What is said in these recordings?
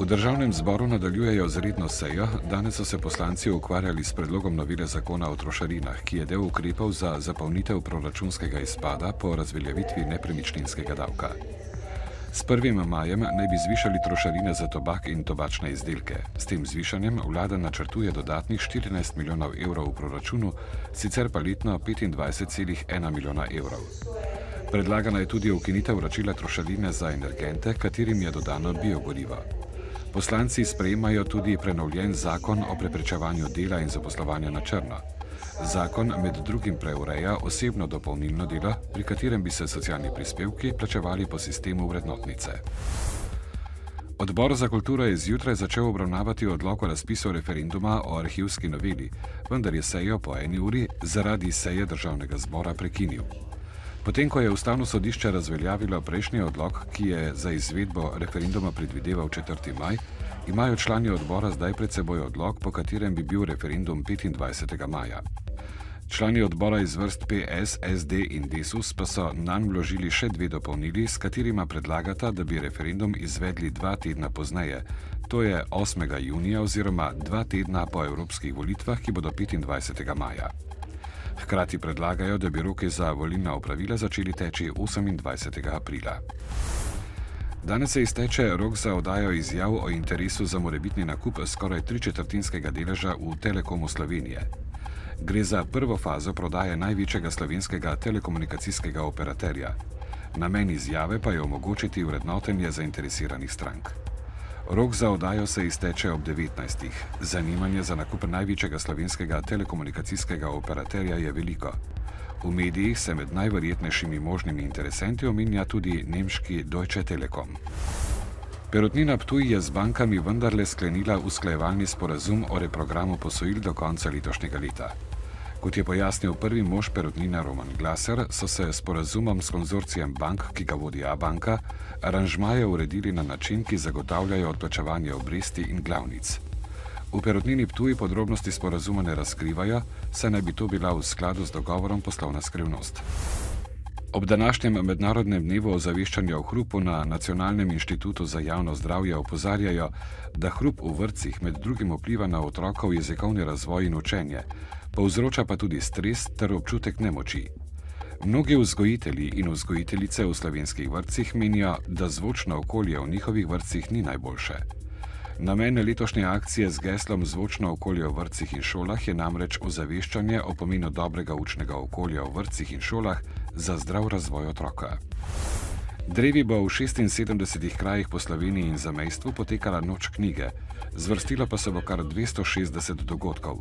državnem zboru nadaljujejo z redno sejo. Danes so se poslanci ukvarjali s predlogom novele zakona o trošarinah, ki je del ukrepov za zapolnitev proračunskega izpada po razveljavitvi nepremičninskega davka. S 1. majem naj bi zvišali trošarine za tobak in tobačne izdelke. S tem zvišanjem vlada načrtuje dodatnih 14 milijonov evrov v proračunu, sicer pa letno 25,1 milijona evrov. Predlagana je tudi ukinitev vračila trošarine za energente, katerim je dodano biogorivo. Poslanci sprejemajo tudi prenovljen zakon o preprečevanju dela in zaposlovanja na črno. Zakon med drugim preureja osebno dopolnilno delo, pri katerem bi se socialni prispevki plačevali po sistemu vrednotnice. Odbor za kulturo je zjutraj začel obravnavati odlok o razpisu referenduma o arhivski noveli, vendar je sejo po 1 uri zaradi seje državnega zbora prekinil. Potem, ko je Ustavno sodišče razveljavilo prejšnji odlok, ki je za izvedbo referenduma predvideval 4. maj, imajo člani odbora zdaj pred seboj odlok, po katerem bi bil referendum 25. maja. Člani odbora iz vrst PS, SD in Desus pa so nanj vložili še 2 dopolnili, s katerima predlagata, da bi referendum izvedli 2 tedna pozneje, to je 8. junija oziroma 2 tedna po evropskih volitvah, ki bodo 25. maja. Hkrati predlagajo, da bi roki za volilna opravila začeli teči 28. aprila. Danes se izteče rok za oddajo izjav o interesu za morebitni nakup skoraj 3/4 deleža v Telekomu Slovenije. Gre za prvo fazo prodaje največjega slovenskega telekomunikacijskega operaterja. Namen izjave pa je omogočiti vrednotenje zainteresiranih strank. Rok za oddajo se izteče ob 19. Zanimanje za nakup največjega slovenskega telekomunikacijskega operaterja je veliko. V medijih se med najverjetnejšimi možnimi interesenti omenja tudi nemški Deutsche Telekom. Perutnina Ptuj je z bankami vendarle sklenila usklajevalni sporazum o reprogramu posojil do konca letošnjega leta. Kot je pojasnil prvi mož Perutnine Roman Glaser, so se s sporazumom s konzorcijem bank, ki ga vodi Abanka, aranžmaje uredili na način, ki zagotavljajo odplačevanje obresti in glavnic. V Perutnini Ptuj podrobnosti sporazuma ne razkrivajo, saj naj bi to bila v skladu z dogovorom poslovna skrivnost. Ob današnjem mednarodnem dnevu ozaveščanja o hrupu na Nacionalnem inštitutu za javno zdravje opozarjajo, da hrup v vrtcih med drugim vpliva na otrokov jezikovni razvoj in učenje, povzroča pa tudi stres ter občutek nemoči. Mnogi vzgojitelji in vzgojiteljice v slovenskih vrtcih menijo, da zvočno okolje v njihovih vrtcih ni najboljše. Namen letošnje akcije z geslom Zvočno okolje v vrtcih in šolah je namreč ozaveščanje o pomenu dobrega učnega okolja v vrtcih in šolah za zdrav razvoj otroka. Drevi bo v 76 krajih po Sloveniji in zamejstvu potekala noč knjige, zvrstilo pa se bo kar 260 dogodkov.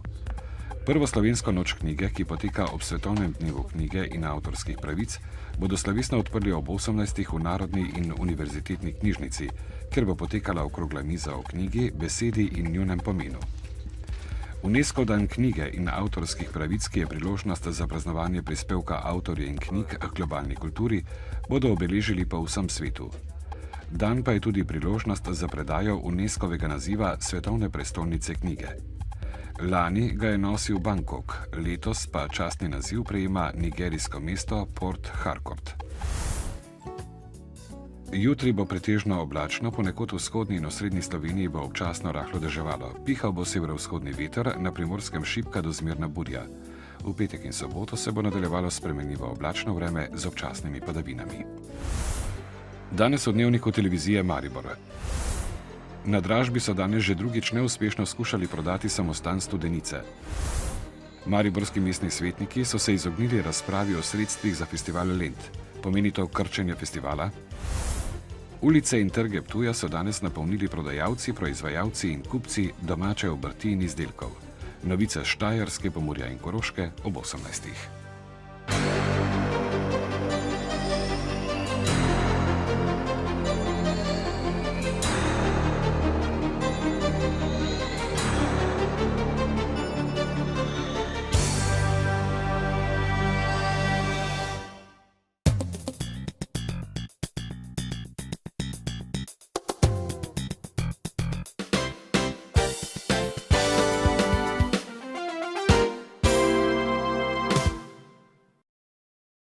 Prvo slovensko noč knjige, ki poteka ob svetovnem dnevu knjige in avtorskih pravic, bodo slavesno odprli ob 18. v Narodni in univerzitetni knjižnici, kjer bo potekala okrogla miza o knjigi, besedi in njunem pomenu. UNESCO dan knjige in avtorskih pravic, ki je priložnost za praznovanje prispevka avtorjev in knjig k globalni kulturi, bodo obeležili po vsem svetu. Dan pa je tudi priložnost za predajo UNESCO-vega naziva Svetovne prestolnice knjige. Lani ga je nosil Bangkok, letos pa častni naziv prejema nigerijsko mesto Port Harcourt. Jutri bo pretežno oblačno, ponekod v vzhodni in osrednji Sloveniji bo občasno rahlo deževalo. Pihal bo severovzhodni veter, na Primorskem šibka do zmerna burja. V petek in soboto se bo nadaljevalo spremenljivo oblačno vreme z občasnimi padavinami. Danes v dnevniku televizije Maribor. Na dražbi so danes že drugič neuspešno skušali prodati samostan Studenice. Mariborski mestni svetniki so se izognili razpravi o sredstvih za festival Lent. Pomeni to krčenje festivala? Ulice in trge Ptuja so danes napolnili prodajalci, proizvajalci in kupci domače obrti in izdelkov. Novice s Štajerske, Pomurja in Koroške ob 18.